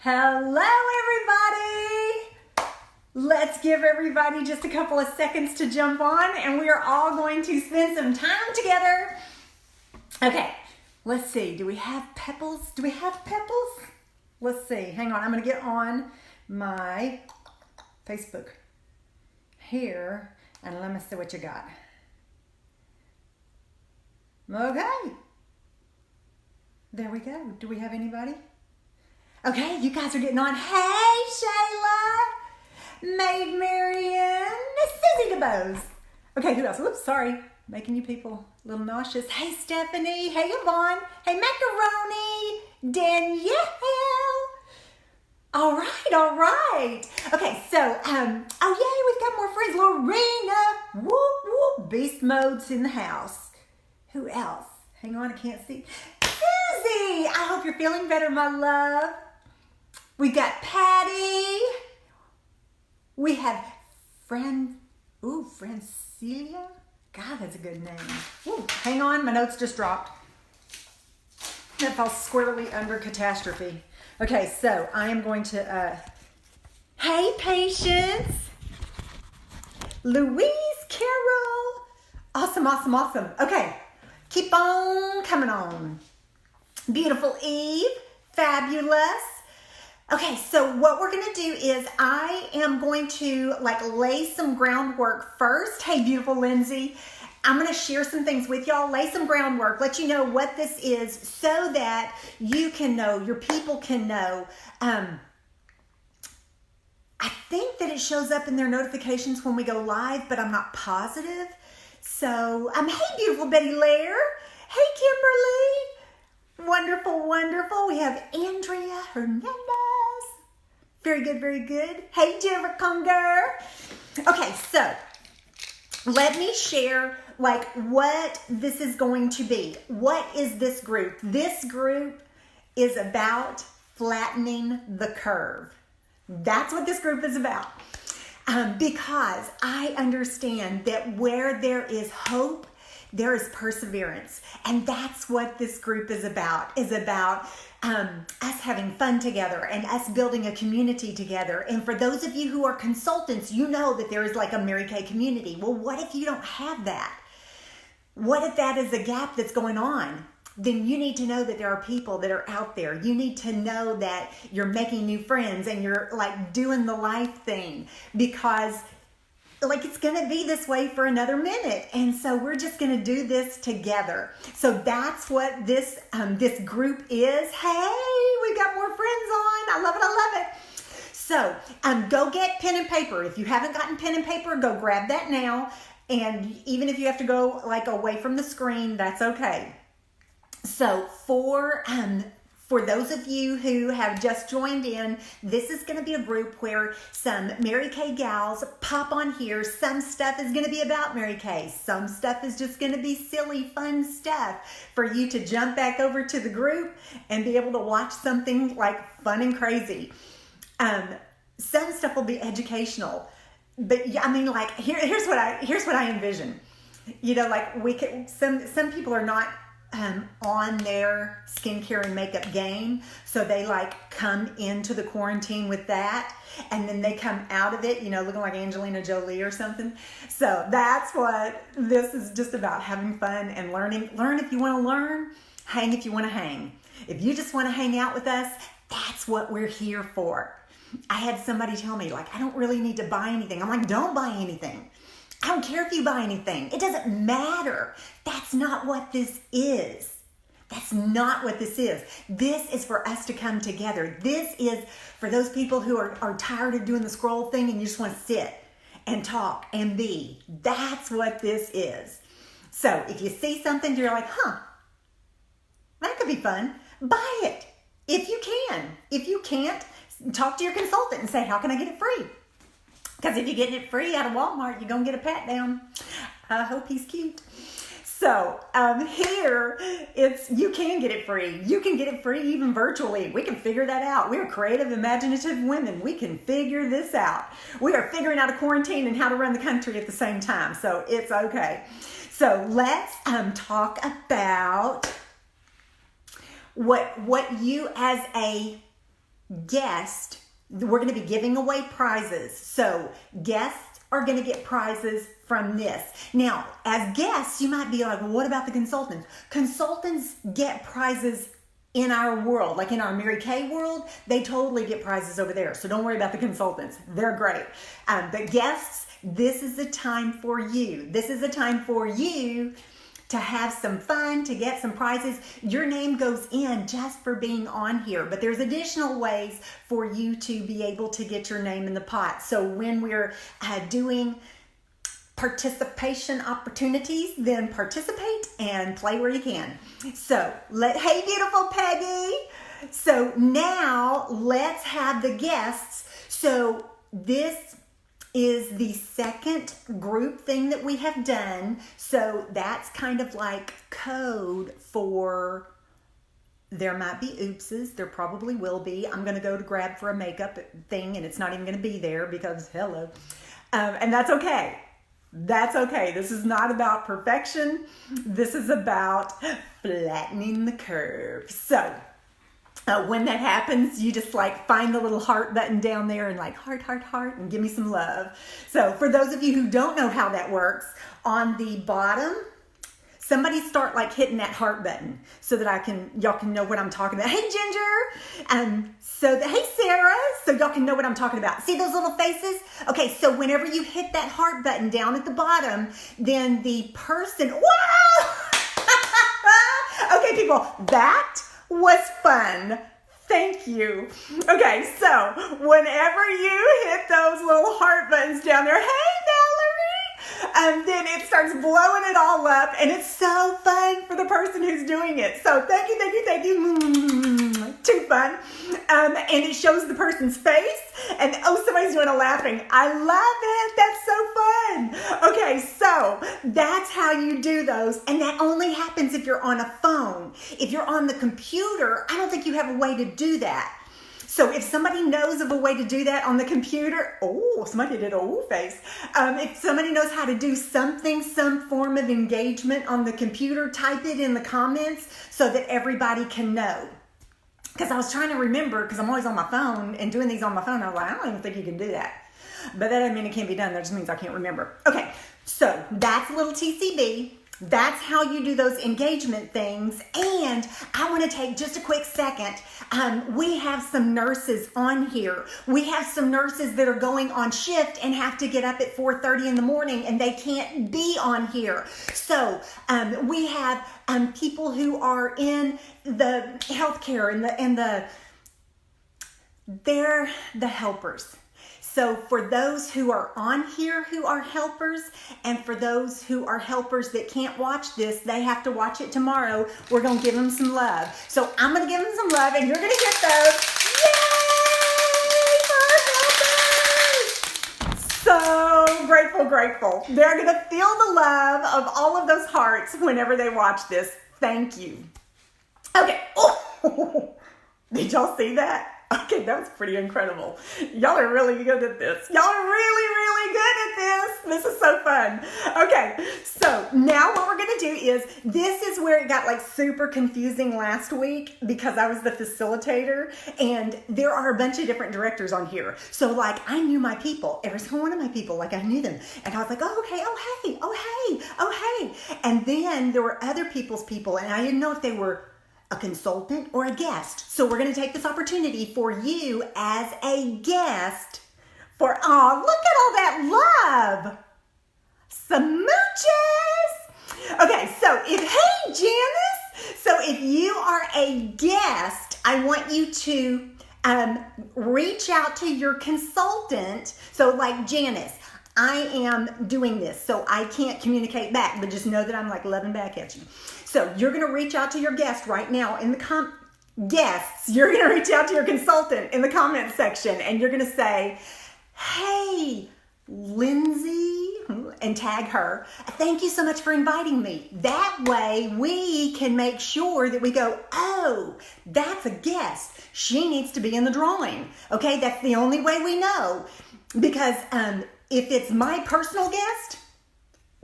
Hello, everybody. Let's give everybody just a couple of seconds to jump on, and we are all going to spend some time together. Okay, let's see. Do we have Pebbles? Let's see. Hang on. I'm going to get on my Facebook here, and let me see what you got. Okay. There we go. Do we have anybody? Okay, you guys are getting on. Hey, Shayla, Maid Marian, Susie DeBose. Okay, who else? Oops, sorry. Making you people a little nauseous. Hey, Stephanie. Hey, Yvonne. Hey, Macaroni. Danielle. All right. Okay, so, we've got more friends. Lorena. Whoop, whoop. Beast mode's in the house. Who else? Hang on, I can't see. Susie, I hope you're feeling better, my love. We got Patty. We have Francilia. God, that's a good name. Ooh, hang on, my notes just dropped. That fell squarely under catastrophe. Okay, so I am going to, hey, Patience. Louise Carroll. Awesome. Okay, keep on coming on. Beautiful Eve. Fabulous. Okay, so what we're going to do is I am going to lay some groundwork first. Hey, beautiful Lindsay. I'm going to share some things with y'all, lay some groundwork, let you know what this is so that you can know, your people can know. I think that it shows up in their notifications when we go live, but I'm not positive. So, hey, beautiful Betty Lair. Hey, Kimberly. Wonderful. We have Andrea Hernandez. Very good. Hey, Jennifer Conger. Okay, so let me share what this is going to be. What is this group? This group is about flattening the curve. That's what this group is about. Because I understand that where there is hope, there is perseverance. And that's what this group is about us having fun together and us building a community together. And for those of you who are consultants, you know that there is a Mary Kay community. Well, what if you don't have that? What if that is a gap that's going on? Then you need to know that there are people that are out there. You need to know that you're making new friends and you're doing the life thing, because it's going to be this way for another minute. And so we're just going to do this together. So that's what this group is. Hey, we got more friends on. I love it. So go get pen and paper. If you haven't gotten pen and paper, go grab that now. And even if you have to go away from the screen, that's okay. So for those of you who have just joined in, this is going to be a group where some Mary Kay gals pop on here. Some stuff is going to be about Mary Kay. Some stuff is just going to be silly, fun stuff for you to jump back over to the group and be able to watch something fun and crazy. Some stuff will be educational, but here's what I envision. Some people are not on their skincare and makeup game. So they come into the quarantine with that, and then they come out of it, looking like Angelina Jolie or something. So that's what this is just about, having fun and learning. Learn if you want to learn, hang if you want to hang. If you just want to hang out with us, that's what we're here for. I had somebody tell me I don't really need to buy anything. I'm don't buy anything. I don't care if you buy anything. It doesn't matter. That's not what this is. This is for us to come together. This is for those people who are tired of doing the scroll thing and you just want to sit and talk and be. That's what this is. So if you see something, you're that could be fun. Buy it if you can. If you can't, talk to your consultant and say, how can I get it free? Because if you're getting it free out of Walmart, you're going to get a pat down. I hope he's cute. So here, you can get it free. You can get it free even virtually. We can figure that out. We're creative, imaginative women. We can figure this out. We are figuring out a quarantine and how to run the country at the same time. So it's okay. So let's talk about what you as a guest, we're going to be giving away prizes. So guests are going to get prizes from this. Now, as guests, you might be like, well, what about the consultants? Consultants get prizes in our world, like in our Mary Kay world, they totally get prizes over there. So don't worry about the consultants. They're great. But guests, this is the time for you. This is a time for you to have some fun, to get some prizes. Your name goes in just for being on here, but there's additional ways for you to be able to get your name in the pot. So when we're doing participation opportunities, then participate and play where you can. So hey, beautiful Peggy. So now let's have the guests. So this is the second group thing that we have done. So that's kind of like code for, there might be oopses. There probably will be. I'm going to go to grab for a makeup thing and it's not even going to be there because hello. And that's okay. That's okay. This is not about perfection. This is about flattening the curve. So when that happens, you just like find the little heart button down there and like heart, heart, heart, and give me some love. So for those of you who don't know how that works, on the bottom, somebody start like hitting that heart button so that y'all can know what I'm talking about. Hey, Ginger. Hey, Sarah. So y'all can know what I'm talking about. See those little faces? Okay, so whenever you hit that heart button down at the bottom, then the person, wow! Okay, people, that was fun. Thank you. Okay, so whenever you hit those little heart buttons down there, hey, Valerie, then it starts blowing it all up, and it's so fun for the person who's doing it. So thank you, thank you, thank you. Too fun. And it shows the person's face, and oh, somebody's doing a laughing. I love it. That's so fun. Okay, so that's how you do those, and that only happens if you're on a phone. If you're on the computer, I don't think you have a way to do that. So if somebody knows of a way to do that on the computer, oh, somebody did a ooh face. If somebody knows how to do something, some form of engagement on the computer, type it in the comments so that everybody can know. Because I was trying to remember, because I'm always on my phone and doing these on my phone. I was like, I don't even think you can do that. But that doesn't mean it can't be done. That just means I can't remember. Okay, so that's a little TCB. That's how you do those engagement things. And I want to take just a quick second. We have some nurses on here. We have some nurses that are going on shift and have to get up at 4:30 in the morning and they can't be on here. So we have people who are in the healthcare they're the helpers. So for those who are on here who are helpers, and for those who are helpers that can't watch this, they have to watch it tomorrow. We're going to give them some love. So I'm going to give them some love, and you're going to get those. Yay for helpers! So grateful. They're going to feel the love of all of those hearts whenever they watch this. Thank you. Okay. Oh, did y'all see that? Okay, that was pretty incredible. Y'all are really good at this. Y'all are really good at this. This is so fun. Okay, so now what we're going to do is, this is where it got like super confusing last week because I was the facilitator and there are a bunch of different directors on here. So like I knew my people, every single one of my people, like I knew them. And I was like, oh, okay, oh, hey. And then there were other people's people and I didn't know if they were a consultant or a guest. So we're going to take this opportunity for you as a guest look at all that love. Smooches. Okay, so hey Janice. So if you are a guest, I want you to reach out to your consultant. So like Janice, I am doing this, so I can't communicate back, but just know that I'm like loving back at you. So you're going to reach out to your guest right now in the guests. You're going to reach out to your consultant in the comment section, and you're going to say, hey, Lindsay, and tag her. Thank you so much for inviting me. That way we can make sure that we go, oh, that's a guest. She needs to be in the drawing. Okay, that's the only way we know. Because if it's my personal guest,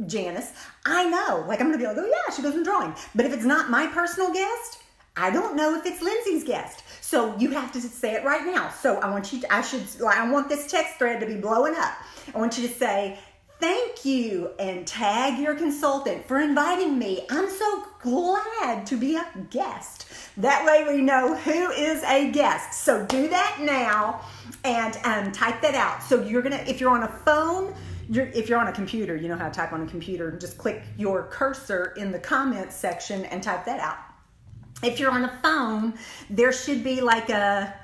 Janice, I know, like I'm going to be like, oh yeah, she goes in drawing. But if it's not my personal guest, I don't know if it's Lindsay's guest. So you have to say it right now. So I want this text thread to be blowing up. I want you to say, thank you, and tag your consultant for inviting me. I'm so glad to be a guest. That way we know who is a guest. So do that now and type that out. So if you're on a phone, if you're on a computer, you know how to type on a computer, just click your cursor in the comments section and type that out. If you're on a phone, there should be like a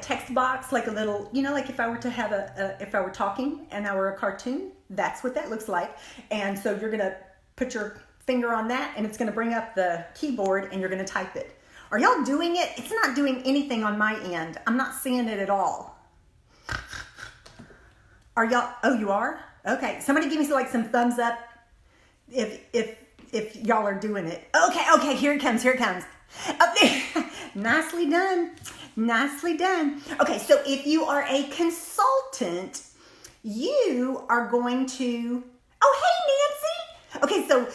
text box, like a little, like if I were to have if I were talking and I were a cartoon, that's what that looks like. And so you're gonna put your finger on that and it's gonna bring up the keyboard and you're gonna type it. Are y'all doing it? It's not doing anything on my end. I'm not seeing it at all. Are y'all, oh, you are? Okay, somebody give me some thumbs up if y'all are doing it. Okay, here it comes. Up there. Nicely done. Okay, so if you are a consultant, you are going to, oh, hey, Nancy. Okay, so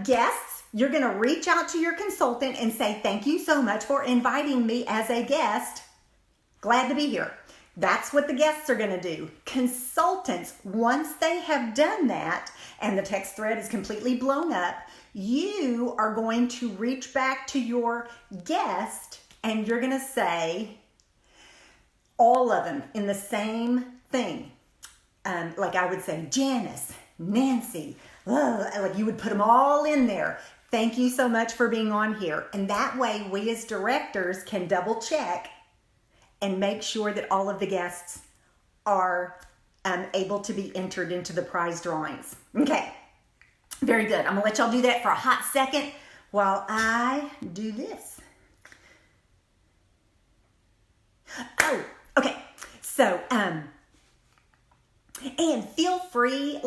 guests, you're going to reach out to your consultant and say, thank you so much for inviting me as a guest. Glad to be here. That's what the guests are going to do. Consultants, once they have done that and the text thread is completely blown up, you are going to reach back to your guest and you're going to say all of them in the same thing. Like I would say, Janice, Nancy, like you would put them all in there. Thank you so much for being on here. And that way we as directors can double check and make sure that all of the guests are able to be entered into the prize drawings. Okay, very good. I'm gonna let y'all do that for a hot second while I do this. Oh, okay. So, and feel free,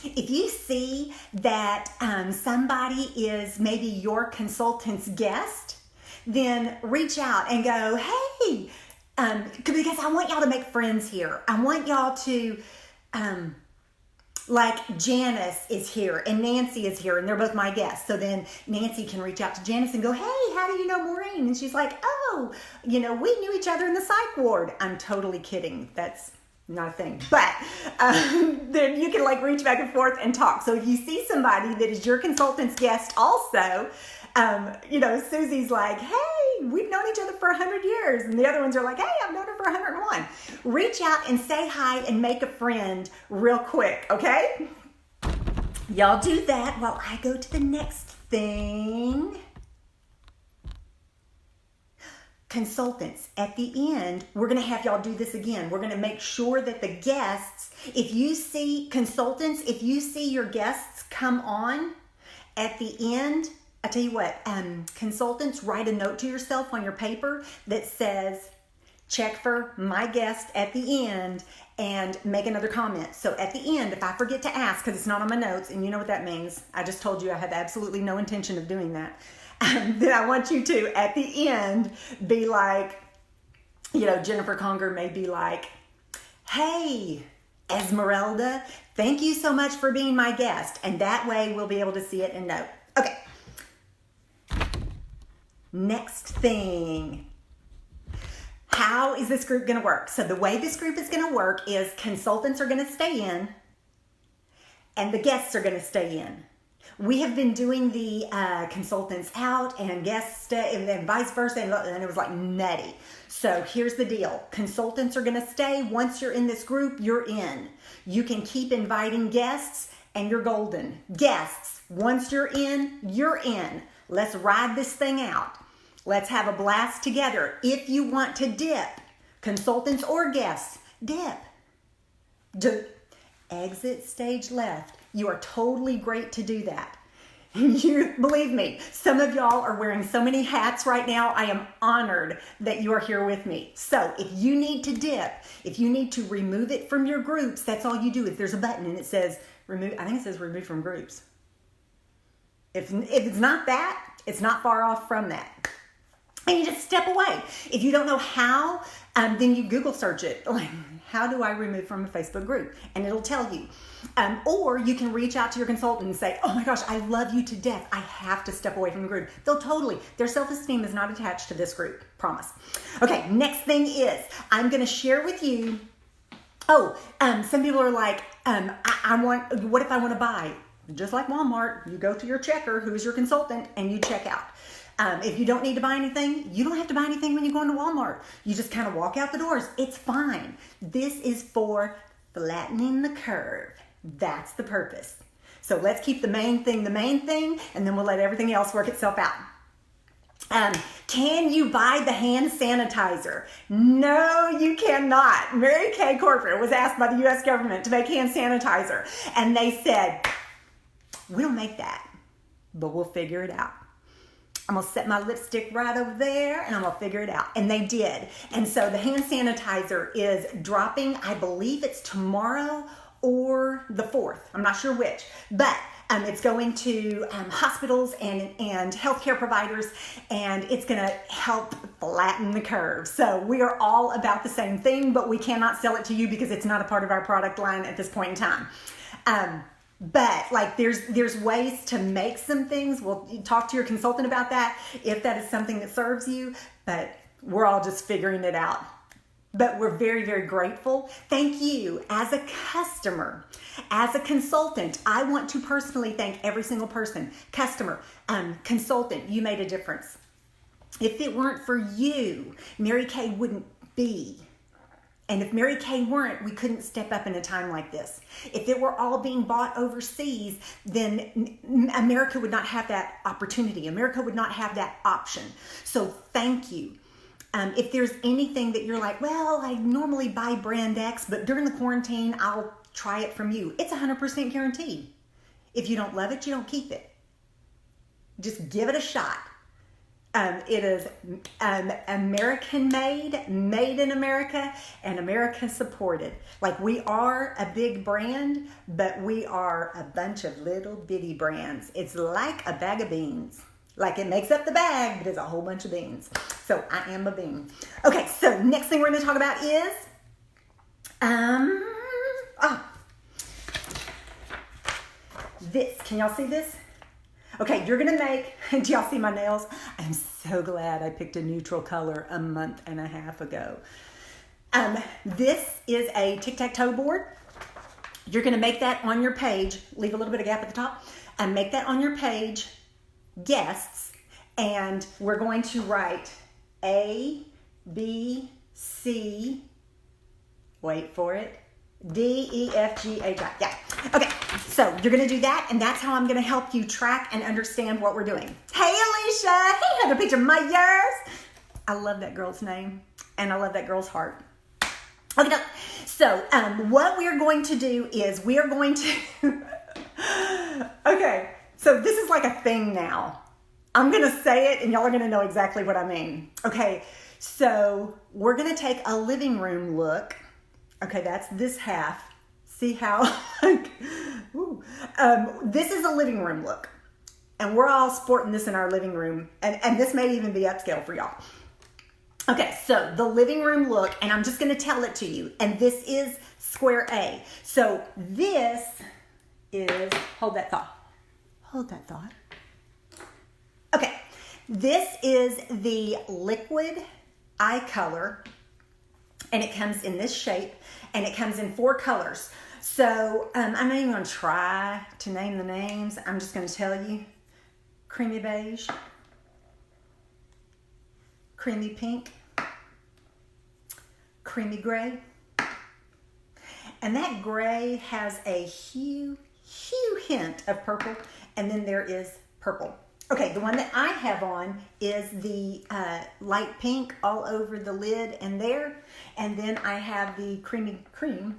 if you see that somebody is maybe your consultant's guest, then reach out and go, hey, because I want y'all to make friends here. I want y'all to, like Janice is here and Nancy is here and they're both my guests. So then Nancy can reach out to Janice and go, hey, how do you know Maureen? And she's like, oh, we knew each other in the psych ward. I'm totally kidding. That's not a thing. But then you can reach back and forth and talk. So if you see somebody that is your consultant's guest also, Susie's like, hey, we've known each other for 100 years. And the other ones are like, hey, I've known her for 101. Reach out and say hi and make a friend real quick, okay? Y'all do that while I go to the next thing. Consultants, at the end, we're going to have y'all do this again. We're going to make sure that the guests, if you see your guests come on at the end, I tell you what, consultants, write a note to yourself on your paper that says, check for my guest at the end and make another comment. So at the end, if I forget to ask, because it's not on my notes, and you know what that means, I just told you I have absolutely no intention of doing that, then I want you to, at the end, be like, Jennifer Conger may be like, hey, Esmeralda, thank you so much for being my guest. And that way we'll be able to see it and know. Okay. Next thing. How is this group going to work? So the way this group is going to work is consultants are going to stay in and the guests are going to stay in. We have been doing the consultants out and guests stay and then vice versa, and it was nutty. So here's the deal. Consultants are going to stay. Once you're in this group, you're in. You can keep inviting guests and you're golden. Guests, once you're in, you're in. Let's ride this thing out. Let's have a blast together. If you want to dip, consultants or guests, dip. Exit stage left. You are totally great to do that. You believe me, some of y'all are wearing so many hats right now. I am honored that you are here with me. So if you need to dip, if you need to remove it from your groups, that's all you do. If there's a button and it says remove, I think it says remove from groups. If it's not that, it's not far off from that. And you just step away. If you don't know how, then you Google search it. Like, how do I remove from a Facebook group? And it'll tell you. Or you can reach out to your consultant and say, oh my gosh, I love you to death. I have to step away from the group. They'll totally, their self-esteem is not attached to this group. Promise. Okay, next thing is, I'm going to share with you. Some people are like, what if I want to buy? Just like Walmart, you go to your checker, who's your consultant, and you check out. If you don't need to buy anything, you don't have to buy anything when you go into Walmart. You just kind of walk out the doors. It's fine. This is for flattening the curve. That's the purpose. So let's keep the main thing, and then we'll let everything else work itself out. Can you buy the hand sanitizer? No, you cannot. Mary Kay Corporate was asked by the U.S. government to make hand sanitizer, and they said, we don't make that, but we'll figure it out. I'm going to set my lipstick right over there, and I'm going to figure it out. And they did. And so the hand sanitizer is dropping, I believe it's tomorrow or the 4th. I'm not sure which. But it's going to hospitals and healthcare providers, and it's going to help flatten the curve. So we are all about the same thing, but we cannot sell it to you because it's not a part of our product line at this point in time. But like there's ways to make some things. We'll talk to your consultant about that if that is something that serves you, but we're all just figuring it out. But we're very, very grateful. Thank you as a customer, as a consultant. I want to personally thank every single person, customer, consultant, you made a difference. If it weren't for you, Mary Kay wouldn't be. And if Mary Kay weren't, we couldn't step up in a time like this. If it were all being bought overseas, then America would not have that opportunity. America would not have that option. So thank you. If there's anything that you're like, well, I normally buy brand X, but during the quarantine, I'll try it from you. It's 100% guaranteed. If you don't love it, you don't keep it. Just give it a shot. It is American made, made in America, and America supported. Like, we are a big brand, but we are a bunch of little bitty brands. It's like a bag of beans. Like, it makes up the bag, but it's a whole bunch of beans. So I am a bean. Okay, so next thing we're going to talk about is, this. Can y'all see this? Okay, you're going to make, do y'all see my nails? I'm so glad I picked a neutral color a month and a half ago. This is a tic-tac-toe board. You're going to make that on your page. Leave a little bit of gap at the top. And make that on your page, guests. And we're going to write A, B, C, wait for it, D, E, F, G, H, I. Yeah. Okay. So you're going to do that, and that's how I'm going to help you track and understand what we're doing. Hey, Alicia. Hey, Heather Peter Myers. I love that girl's name, and I love that girl's heart. Okay. So what we're going to do is we are going to... Okay. So this is like a thing now. I'm going to say it, and y'all are going to know exactly what I mean. Okay. So we're going to take a living room look. Okay, that's this half. See how, like, this is a living room look. And we're all sporting this in our living room. And this may even be upscale for y'all. Okay, so the living room look, and I'm just going to tell it to you. And this is square A. So this is, hold that thought. Hold that thought. Okay, this is the liquid eye color. And it comes in this shape, and it comes in 4 colors. So I'm not even going to try to name the names. I'm just going to tell you. Creamy beige, creamy pink, creamy gray. And that gray has a huge hint of purple, and then there is purple. Okay, the one that I have on is the light pink all over the lid and there. And then I have the creamy cream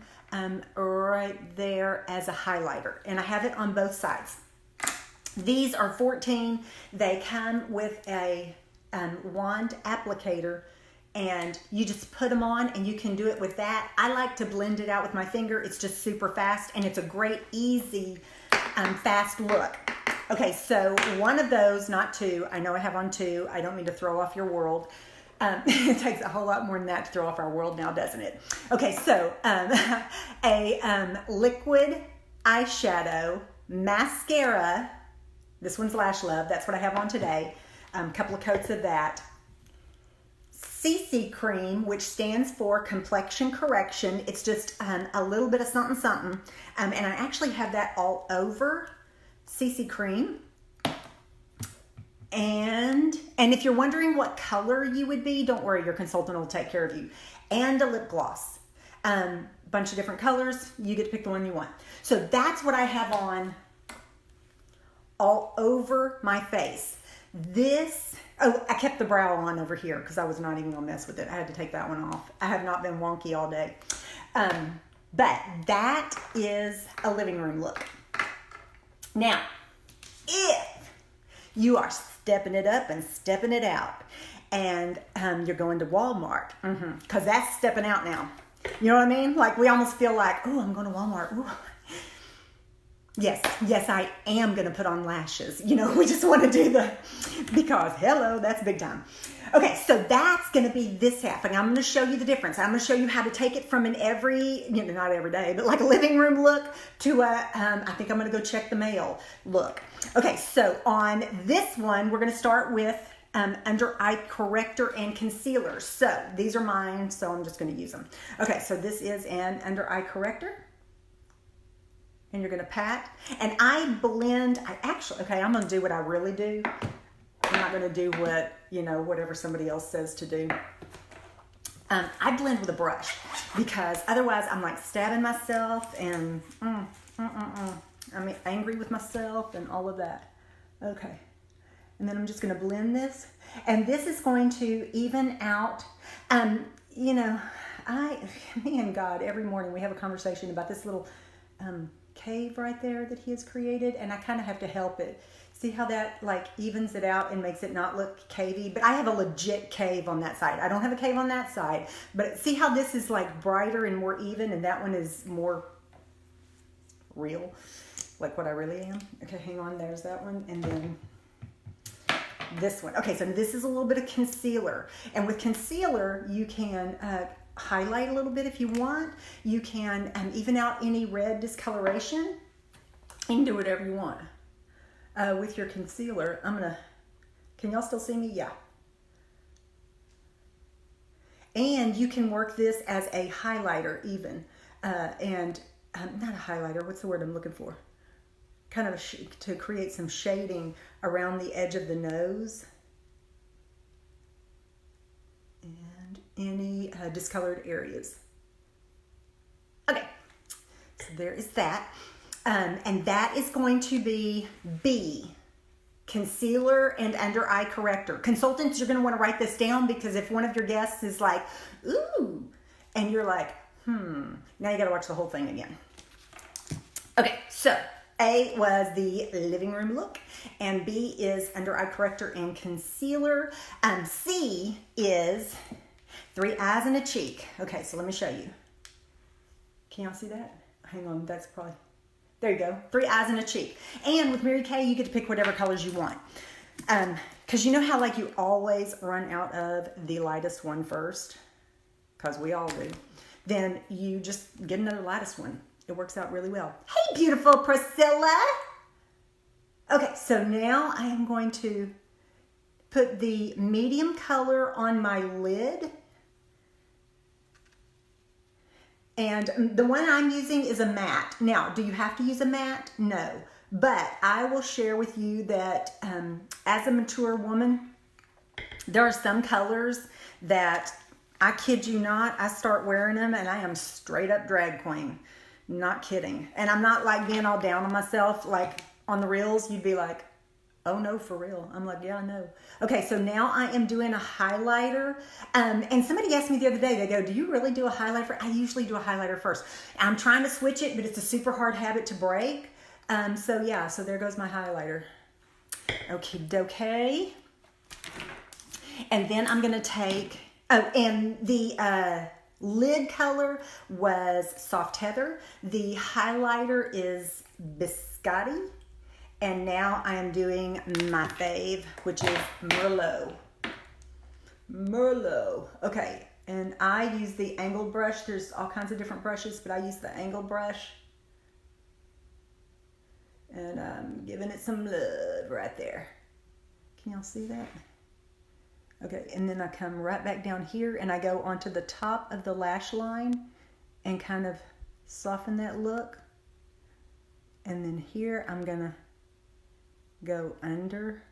right there as a highlighter. And I have it on both sides. These are 14. They come with a wand applicator. And you just put them on, and you can do it with that. I like to blend it out with my finger. It's just super fast, and it's a great, easy, fast look. Okay, so one of those, not two. I know I have on two. I don't mean to throw off your world. It takes a whole lot more than that to throw off our world now, doesn't it? Okay, so a liquid eyeshadow, mascara. This one's Lash Love. That's what I have on today. A couple of coats of that. CC cream, which stands for complexion correction. It's just a little bit of something, something. And I actually have that all over CC cream. And if you're wondering what color you would be, don't worry, your consultant will take care of you. And a lip gloss. Bunch of different colors. You get to pick the one you want. So that's what I have on all over my face. I kept the brow on over here because I was not even gonna mess with it. I had to take that one off. I have not been wonky all day. But that is a living room look. Now, if you are stepping it up and stepping it out and you're going to Walmart, because that's stepping out now. You know what I mean? Like we almost feel like, oh, I'm going to Walmart. Ooh. Yes, I am going to put on lashes. You know, we just want to do because hello, that's big time. Okay, so that's going to be this half, and I'm going to show you the difference. I'm going to show you how to take it from an not every day, but like a living room look to I think I'm going to go check the mail look. Okay, so on this one, we're going to start with under eye corrector and concealer. So these are mine, so I'm just going to use them. Okay, so this is an under eye corrector. And you're gonna pat, and I blend, I'm gonna do what I really do. I'm not gonna do whatever somebody else says to do. I blend with a brush because otherwise I'm like stabbing myself and I'm angry with myself and all of that. Okay, and then I'm just gonna blend this, and this is going to even out, me and God, every morning we have a conversation about this little, cave right there that he has created, and I kind of have to help it. See how that like evens it out and makes it not look cavey? But I have a legit cave on that side. I don't have a cave on that side, but see how this is like brighter and more even, and that one is more real, like what I really am. Okay, hang on, there's that one, and then this one. Okay, so this is a little bit of concealer, and with concealer you can highlight a little bit if you want. You can even out any red discoloration. You can do whatever you want with your concealer. Can y'all still see me? Yeah. And you can work this as a highlighter even. Not a highlighter, what's the word I'm looking for? Kind of to create some shading around the edge of the nose. Any discolored areas. Okay, so there is that. And that is going to be B, concealer and under eye corrector. Consultants, you're going to want to write this down because if one of your guests is like, ooh, and you're like, now you got to watch the whole thing again. Okay, so A was the living room look, and B is under eye corrector and concealer. C is 3 eyes and a cheek. Okay, so let me show you. Can y'all see that? Hang on, that's probably, there you go. 3 eyes and a cheek. And with Mary Kay, you get to pick whatever colors you want. Because you know how like you always run out of the lightest one first? Because we all do. Then you just get another lightest one. It works out really well. Hey, beautiful Priscilla. Okay, so now I am going to put the medium color on my lid. And the one I'm using is a matte. Now, do you have to use a matte? No. But I will share with you that as a mature woman, there are some colors that, I kid you not, I start wearing them and I am straight up drag queen. Not kidding. And I'm not like being all down on myself. Like on the reels, you'd be like, oh no, for real. I'm like, yeah, I know. Okay, so now I am doing a highlighter. And somebody asked me the other day, they go, do you really do a highlighter? I usually do a highlighter first. I'm trying to switch it, but it's a super hard habit to break. So yeah, so there goes my highlighter. Okay, dokie. And then I'm gonna take, and the lid color was Soft Heather. The highlighter is Biscotti. And now I am doing my fave, which is Merlot. Merlot. Okay, and I use the angled brush. There's all kinds of different brushes, but I use the angled brush. And I'm giving it some love right there. Can y'all see that? Okay, and then I come right back down here and I go onto the top of the lash line and kind of soften that look. And then here I'm gonna go under.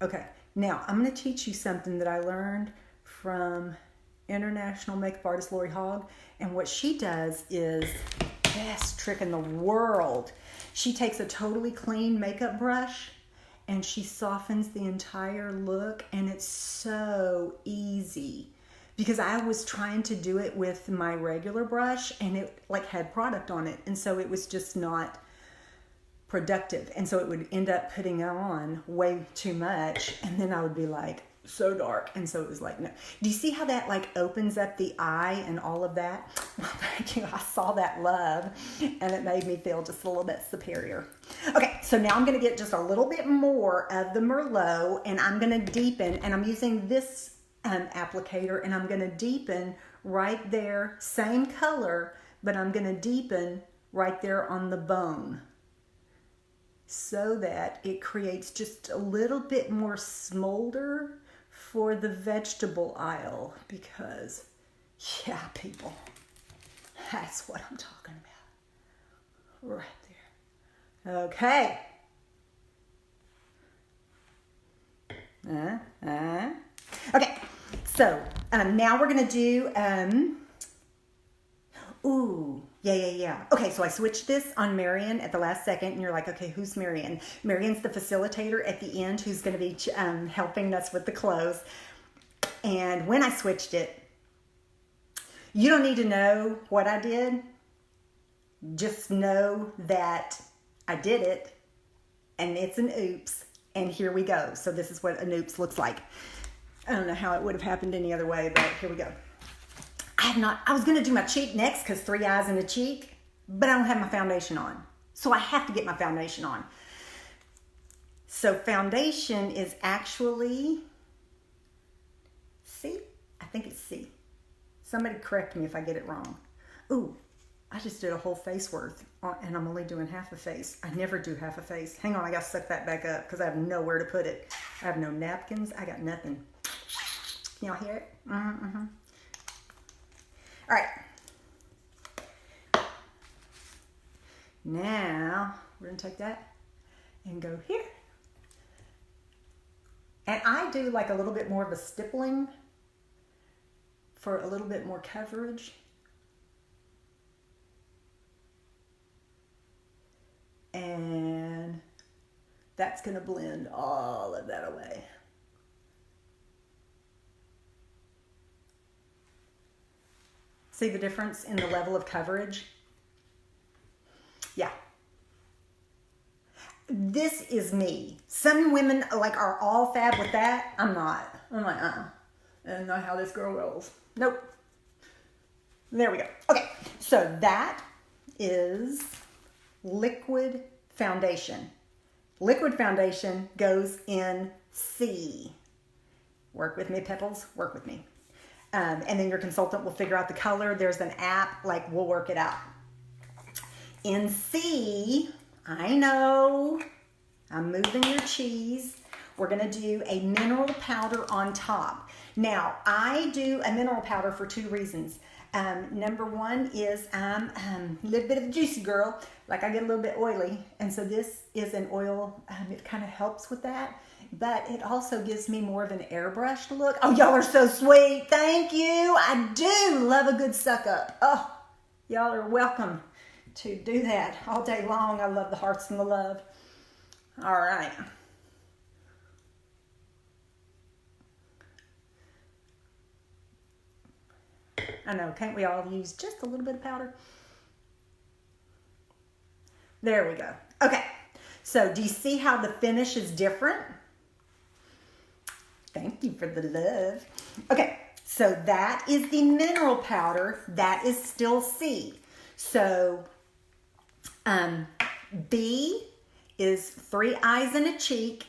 Okay, now I'm gonna teach you something that I learned from international makeup artist Lori Hogg. And what she does is the best trick in the world. She takes a totally clean makeup brush and she softens the entire look, and it's so easy because I was trying to do it with my regular brush and it like had product on it, and so it was just not productive, and so it would end up putting on way too much, and then I would be like so dark, and so it was like, no. Do you see how that like opens up the eye and all of that? Well, thank you. I saw that love and it made me feel just a little bit superior. Okay, so now I'm going to get just a little bit more of the Merlot, and I'm going to deepen, and I'm using this applicator, and I'm going to deepen right there, same color, but I'm going to deepen right there on the bone, so that it creates just a little bit more smolder for the vegetable aisle, because yeah, people, that's what I'm talking about right there. Okay. Okay, so now we're gonna do yeah. Okay, so I switched this on Marion at the last second, and you're like, okay, who's Marion? Marion's the facilitator at the end who's going to be helping us with the clothes. And when I switched it, you don't need to know what I did. Just know that I did it, and it's an oops, and here we go. So this is what an oops looks like. I don't know how it would have happened any other way, but here we go. I was going to do my cheek next because 3 eyes and a cheek, but I don't have my foundation on. So I have to get my foundation on. So foundation is actually C? I think it's C. Somebody correct me if I get it wrong. Ooh, I just did a whole face worth, and I'm only doing half a face. I never do half a face. Hang on, I got to suck that back up because I have nowhere to put it. I have no napkins. I got nothing. Can y'all hear it? Mm-hmm. All right, now we're gonna take that and go here. And I do like a little bit more of a stippling for a little bit more coverage. And that's gonna blend all of that away. See the difference in the level of coverage? Yeah. This is me. Some women like are all fab with that. I'm not. I'm like, That's not how this girl rolls. Nope. There we go. Okay, so that is liquid foundation. Liquid foundation goes in C. Work with me, Pebbles. Work with me. And then your consultant will figure out the color. There's an app, like we'll work it out. In C, I know, I'm moving your cheese. We're gonna do a mineral powder on top. Now, I do a mineral powder for 2 reasons. Number one is I'm a little bit of a juicy girl, like I get a little bit oily. And so this is an oil, it kind of helps with that. But it also gives me more of an airbrushed look. Oh, y'all are so sweet. Thank you. I do love a good suck up. Oh, y'all are welcome to do that all day long. I love the hearts and the love. All right. I know, can't we all use just a little bit of powder? There we go. Okay, so do you see how the finish is different? Thank you for the love. Okay, so that is the mineral powder. That is still C. So B is 3 eyes and a cheek.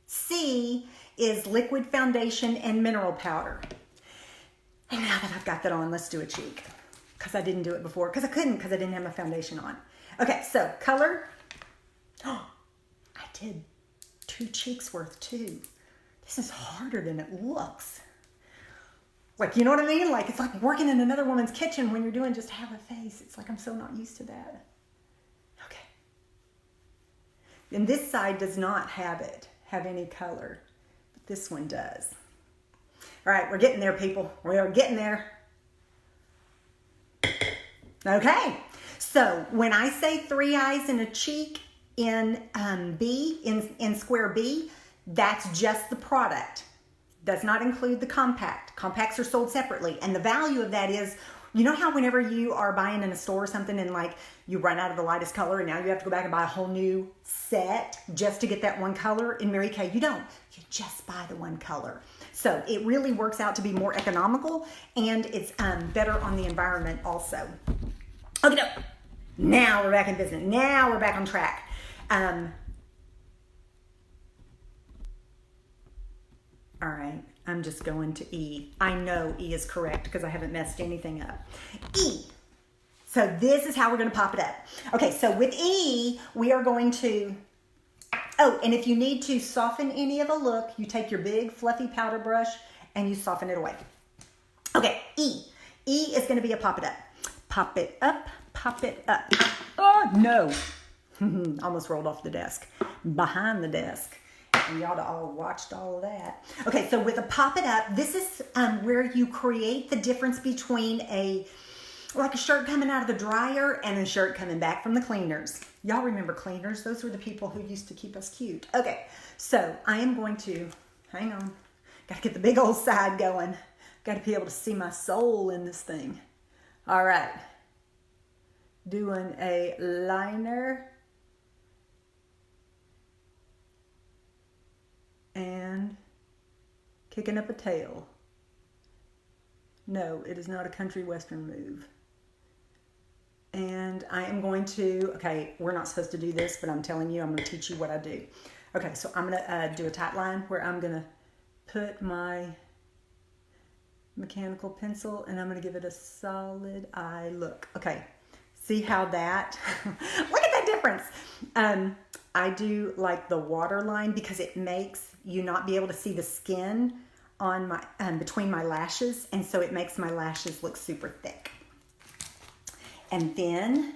C is liquid foundation and mineral powder. And now that I've got that on, let's do a cheek. Because I didn't do it before. Because I couldn't, because I didn't have my foundation on. Okay, so color. Oh, I did 2 cheeks worth too. This is harder than it looks. Like, you know what I mean? Like, it's like working in another woman's kitchen when you're doing just half a face. It's like I'm so not used to that. Okay. And this side does not have any color. But this one does. All right, we're getting there, people. We are getting there. Okay. So when I say 3 eyes and a cheek in B, in square B, that's just the product. Does not include the compact. Compacts are sold separately. And the value of that is, you know how whenever you are buying in a store or something and like you run out of the lightest color and now you have to go back and buy a whole new set just to get that one color? In Mary Kay, you don't. You just buy the one color. So it really works out to be more economical and it's better on the environment also. Okay, now we're back in business. Now we're back on track. All right, I'm just going to E. I know E is correct because I haven't messed anything up. E. So this is how we're going to pop it up. Okay, so with E, we are going to, oh, and if you need to soften any of a look, you take your big fluffy powder brush and you soften it away. Okay, E. E is going to be a pop it up. Pop it up, pop it up. Oh, no. Almost rolled off the desk. Behind the desk. And y'all all watched all of that. Okay, so with a pop it up, this is where you create the difference between like a shirt coming out of the dryer and a shirt coming back from the cleaners. Y'all remember cleaners? Those were the people who used to keep us cute. Okay, so I am going to, hang on. Got to get the big old side going. Got to be able to see my soul in this thing. All right. Doing a liner. And kicking up a tail. No, it is not a country western move. And I am going to, okay, we're not supposed to do this, but I'm telling you, I'm going to teach you what I do. Okay, so I'm going to do a tight line where I'm going to put my mechanical pencil and I'm going to give it a solid eye look. Okay, see how that, look at that difference. I do like the waterline because it makes you not be able to see the skin on my between my lashes, and so it makes my lashes look super thick. And then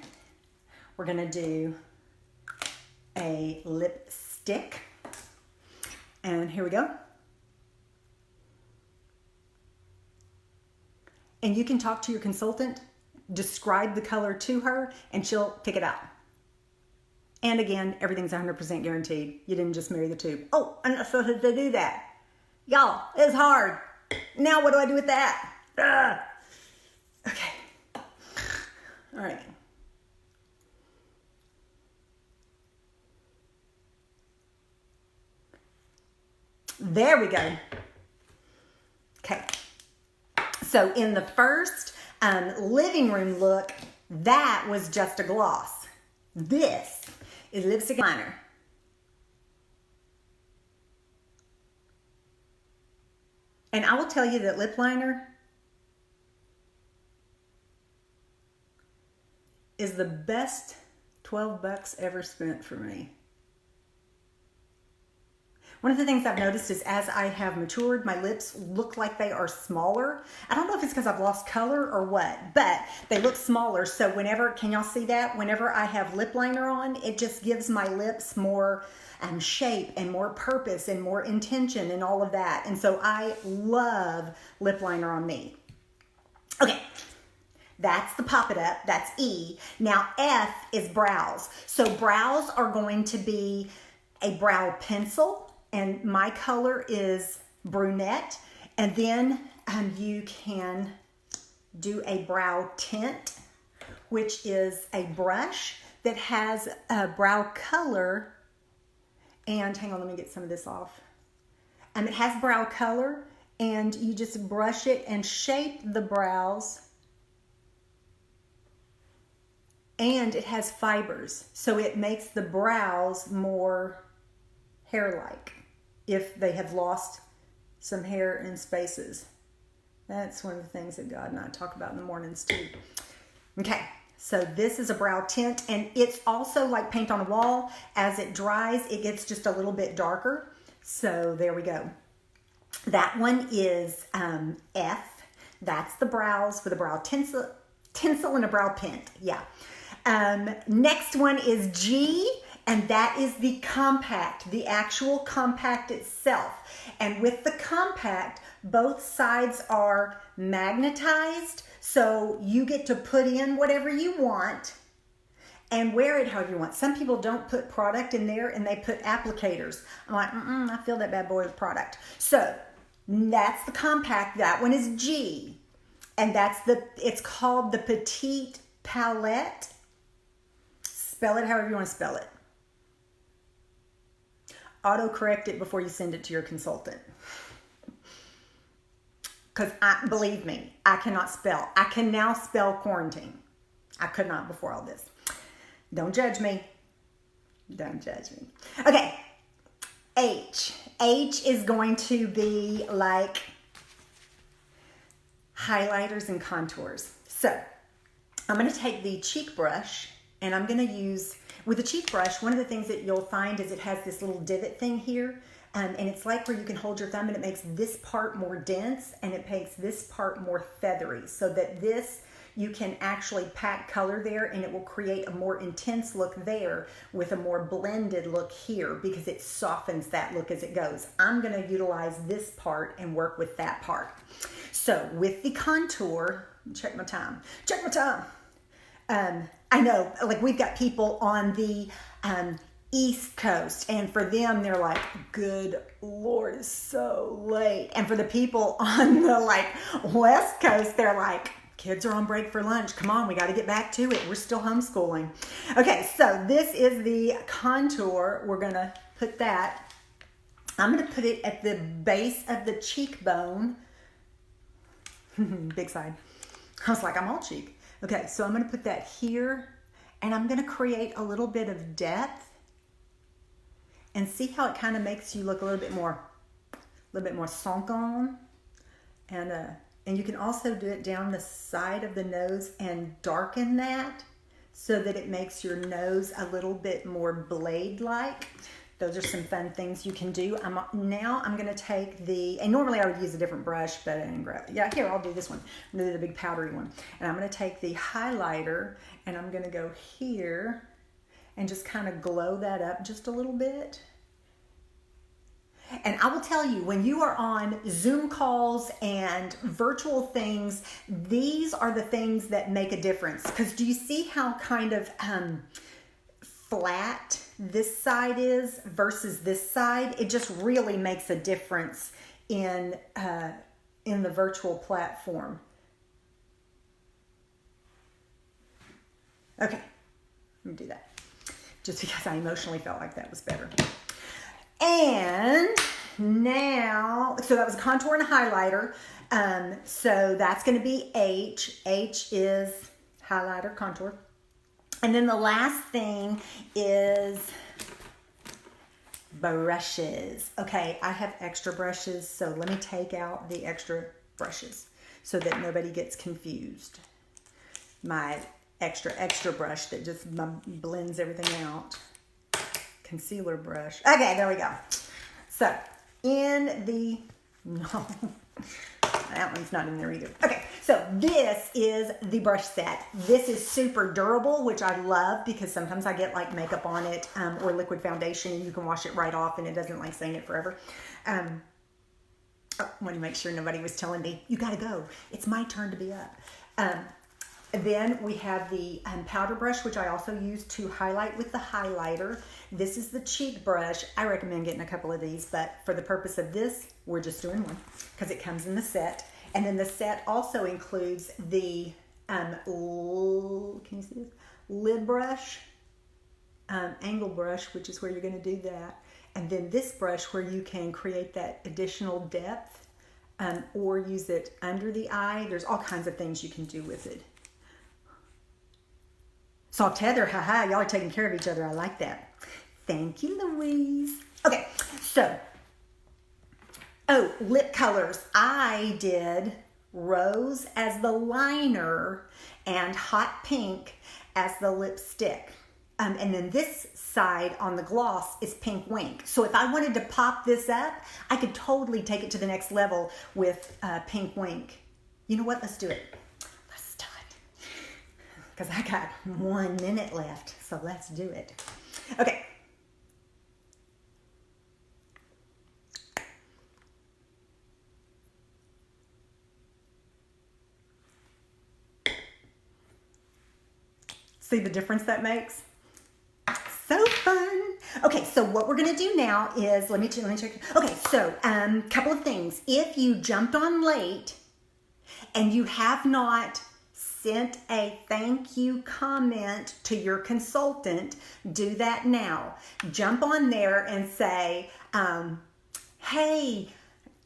we're gonna do a lipstick, and here we go. And you can talk to your consultant, describe the color to her, and she'll pick it out. And again, everything's 100% guaranteed. You didn't just marry the tube. Oh, I'm not supposed to do that. Y'all, it's hard. Now what do I do with that? Ugh. Okay. All right. There we go. Okay. So in the first living room look, that was just a gloss. This is lipstick liner. And I will tell you that lip liner is the best 12 bucks ever spent for me. One of the things I've noticed is as I have matured, my lips look like they are smaller. I don't know if it's because I've lost color or what, but they look smaller. So whenever, can y'all see that? Whenever I have lip liner on, it just gives my lips more shape and more purpose and more intention and all of that. And so I love lip liner on me. Okay. That's the pop it up. That's E. Now F is brows. So brows are going to be a brow pencil. And my color is brunette. And then you can do a brow tint, which is a brush that has a brow color. And hang on, let me get some of this off. It has brow color, and you just brush it and shape the brows. and it has fibers. So it makes the brows more hair-like if they have lost some hair in spaces. That's one of the things that God and I talk about in the mornings too. Okay, so this is a brow tint, and it's also like paint on a wall. As it dries, it gets just a little bit darker. So there we go. That one is F. That's the brows with a brow tinsel and a brow tint. Yeah. Next one is G, and that is the compact, the actual compact itself. And with the compact, both sides are magnetized, so you get to put in whatever you want and wear it however you want. Some people don't put product in there and they put applicators. I'm like, I feel that bad boy with product. So that's the compact. That one is G. And it's called the Petite Palette. Spell it however you want to spell it. Autocorrect it before you send it to your consultant. Because believe me, I cannot spell. I can now spell quarantine. I could not before all this. Don't judge me. Don't judge me. Okay. H. H is going to be like highlighters and contours. So I'm going to take the cheek brush, and I'm going to use, with the cheek brush, one of the things that you'll find is it has this little divot thing here. And it's like where you can hold your thumb and it makes this part more dense and it makes this part more feathery, so that this, you can actually pack color there and it will create a more intense look there with a more blended look here, because it softens that look as it goes. I'm going to utilize this part and work with that part. So with the contour, check my time. I know, like, we've got people on the East Coast, and for them, they're like, good Lord, it's so late. And for the people on the like West Coast, they're like, kids are on break for lunch. Come on, we got to get back to it. We're still homeschooling. Okay, so this is the contour. We're going to put that. I'm going to put it at the base of the cheekbone. Big side. I was like, I'm all cheek. Okay, so I'm going to put that here, and I'm going to create a little bit of depth. And see how it kind of makes you look a little bit more sunken. And you can also do it down the side of the nose and darken that so that it makes your nose a little bit more blade-like. Those are some fun things you can do. Now I'm going to take and normally I would use a different brush, but I didn't grab it. Yeah, here, I'll do this one. I'm going to do the big powdery one. And I'm going to take the highlighter, and I'm going to go here and just kind of glow that up just a little bit. And I will tell you, when you are on Zoom calls and virtual things, these are the things that make a difference. Because do you see how kind of flat this side is versus this side? It just really makes a difference in the virtual platform. Okay, let me do that. Just because I emotionally felt like that was better. And now, so that was a contour and a highlighter. So that's going to be H. H is highlighter, contour. And then the last thing is brushes. Okay, I have extra brushes, so let me take out the extra brushes so that nobody gets confused. My extra brush that just blends everything out. Concealer brush. Okay, there we go. So no, that one's not in there either. Okay, so this is the brush set. This is super durable, which I love because sometimes I get like makeup on it or liquid foundation, and you can wash it right off and it doesn't like stain it forever. I want to make sure nobody was telling me, you gotta go. It's my turn to be up. Then we have the powder brush, which I also use to highlight with the highlighter. This is the cheek brush. I recommend getting a couple of these, but for the purpose of this, we're just doing one because it comes in the set. And then the set also includes the can you see this? Lid brush, angle brush, which is where you're going to do that. And then this brush where you can create that additional depth or use it under the eye. There's all kinds of things you can do with it. Soft Heather, haha, y'all are taking care of each other. I like that. Thank you, Louise. Okay, so, lip colors. I did rose as the liner and hot pink as the lipstick. And then this side on the gloss is Pink Wink. So if I wanted to pop this up, I could totally take it to the next level with Pink Wink. You know what? Let's do it. Let's do it. Because I got 1 minute left. So let's do it. Okay. See the difference that makes? So fun. Okay, so what we're gonna do now is, let me check. Okay, so couple of things. If you jumped on late and you have not sent a thank you comment to your consultant, do that now. Jump on there and say, hey,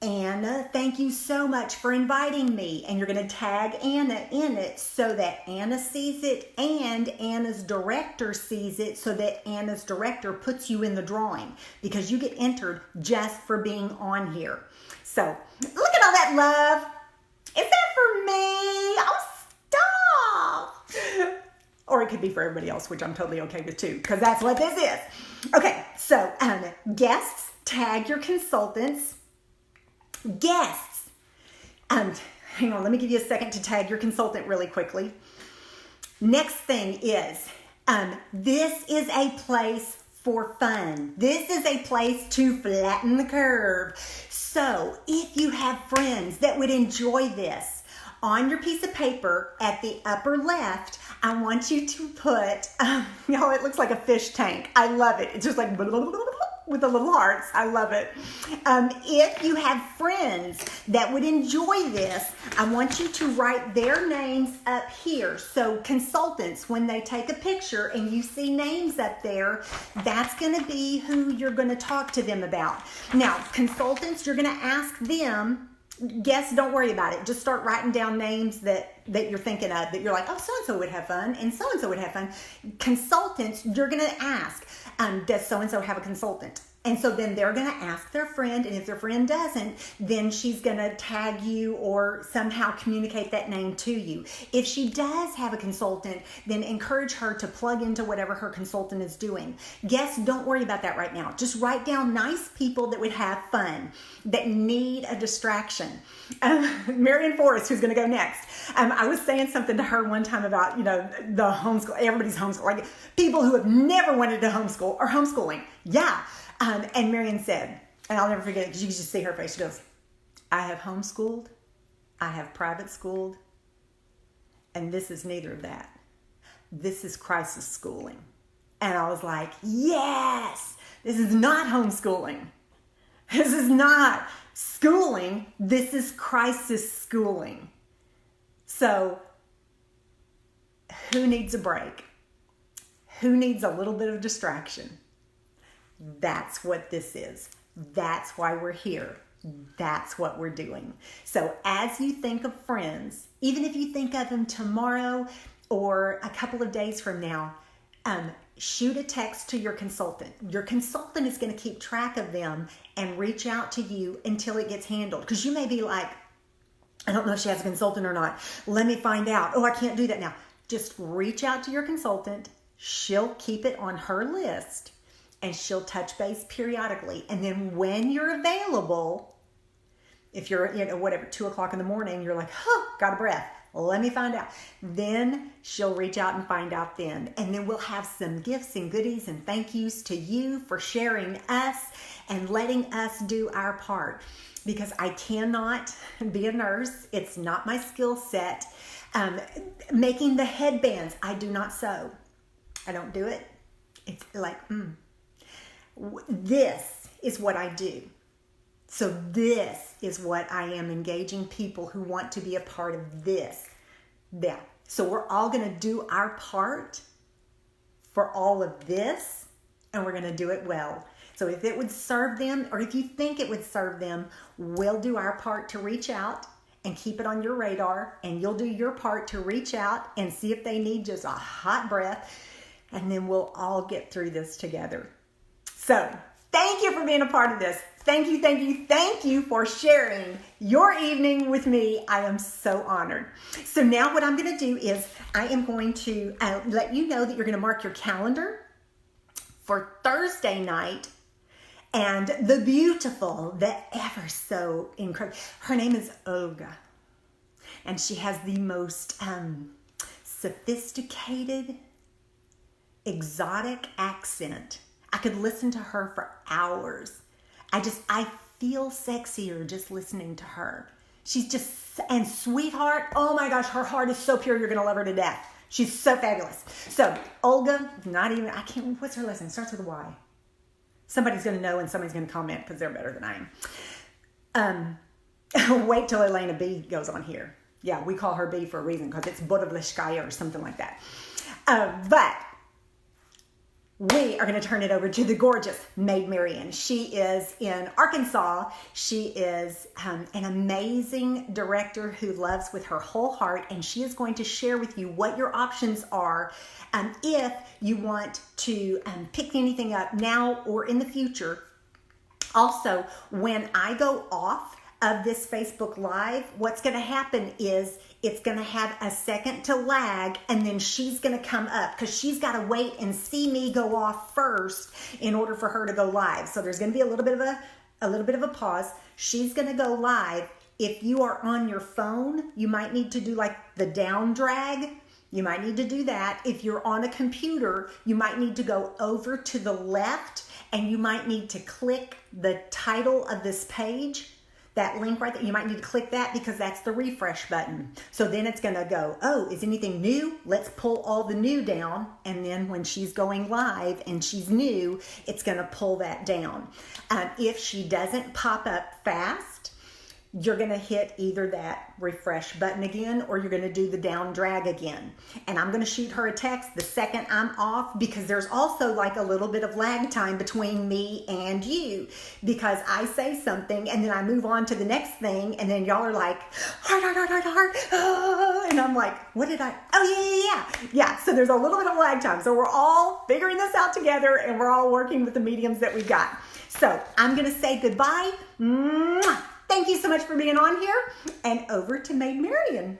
Anna, thank you so much for inviting me. And you're going to tag Anna in it so that Anna sees it and Anna's director sees it so that Anna's director puts you in the drawing because you get entered just for being on here. So look at all that love. Is that for me? Oh, stop. Or it could be for everybody else, which I'm totally okay with too, because that's what this is. Okay, so guests, tag your consultants. Guests. Hang on, let me give you a second to tag your consultant really quickly. Next thing is, this is a place for fun. This is a place to flatten the curve. So if you have friends that would enjoy this, on your piece of paper at the upper left, I want you to put, y'all, it looks like a fish tank. I love it. It's just like with the little hearts. I love it. If you have friends that would enjoy this, I want you to write their names up here. So consultants, when they take a picture and you see names up there, that's going to be who you're going to talk to them about. Now, consultants, you're going to ask them. Guests, don't worry about it. Just start writing down names that you're thinking of, that you're like, oh, so-and-so would have fun, and so-and-so would have fun. Consultants, you're going to ask, does so-and-so have a consultant? And so then they're going to ask their friend, and if their friend doesn't, then she's going to tag you or somehow communicate that name to you. If she does have a consultant, then encourage her to plug into whatever her consultant is doing. Guests, don't worry about that right now. Just write down nice people that would have fun, that need a distraction. Marianne Forrest, who's going to go next. I was saying something to her one time about, the homeschool, everybody's homeschool, like people who have never wanted to homeschool or homeschooling. Yeah. And Marianne said, and I'll never forget it because you can just see her face. She goes, I have homeschooled, I have private schooled, and this is neither of that. This is crisis schooling. And I was like, yes, this is not homeschooling. This is not schooling. This is crisis schooling. So who needs a break? Who needs a little bit of distraction? That's what this is. That's why we're here. That's what we're doing. So as you think of friends, even if you think of them tomorrow or a couple of days from now, shoot a text to your consultant. Your consultant is going to keep track of them and reach out to you until it gets handled. Because you may be like, I don't know if she has a consultant or not. Let me find out. Oh, I can't do that now. Just reach out to your consultant. She'll keep it on her list. And she'll touch base periodically. And then when you're available, if you're, 2 o'clock in the morning, you're like, got a breath. Let me find out. Then she'll reach out and find out then. And then we'll have some gifts and goodies and thank yous to you for sharing us and letting us do our part. Because I cannot be a nurse. It's not my skill set. Making the headbands, I do not sew. I don't do it. It's like, This is what I do. So this is what I am engaging people who want to be a part of this. Yeah. So we're all going to do our part for all of this, and we're going to do it well. So if it would serve them, or if you think it would serve them, we'll do our part to reach out and keep it on your radar, and you'll do your part to reach out and see if they need just a hot breath, and then we'll all get through this together. So thank you for being a part of this. Thank you, thank you, thank you for sharing your evening with me. I am so honored. So now what I'm going to do is I am going to let you know that you're going to mark your calendar for Thursday night. And the beautiful, the ever so incredible, her name is Olga. And she has the most sophisticated, exotic accent. I could listen to her for hours. I feel sexier just listening to her. She's just, and sweetheart, oh my gosh, her heart is so pure, you're going to love her to death. She's so fabulous. So, Olga, what's her last name? Starts with a Y. Somebody's going to know and somebody's going to comment because they're better than I am. Wait till Elena B goes on here. Yeah, we call her B for a reason because it's Bodovleskaya or something like that. But we are going to turn it over to the gorgeous Maid Marian. She is in Arkansas. She is an amazing director who loves with her whole heart, and she is going to share with you what your options are if you want to pick anything up now or in the future. Also, when I go off of this Facebook Live, what's going to happen is it's going to have a second to lag, and then she's going to come up because she's got to wait and see me go off first in order for her to go live. So there's going to be a little bit of a pause. She's going to go live. If you are on your phone, you might need to do like the down drag. You might need to do that. If you're on a computer, you might need to go over to the left, and you might need to click the title of this page. That link right there, you might need to click that because that's the refresh button. So then it's going to go, oh, is anything new? Let's pull all the new down. And then when she's going live and she's new, it's going to pull that down. If she doesn't pop up fast, you're going to hit either that refresh button again, or you're going to do the down drag again. And I'm going to shoot her a text the second I'm off, because there's also like a little bit of lag time between me and you, because I say something and then I move on to the next thing, and then y'all are like, heart, and I'm like, what did I, yeah. So there's a little bit of lag time. So we're all figuring this out together, and we're all working with the mediums that we've got. So I'm going to say goodbye. Mwah! Thank you so much for being on here, and over to Maid Marian.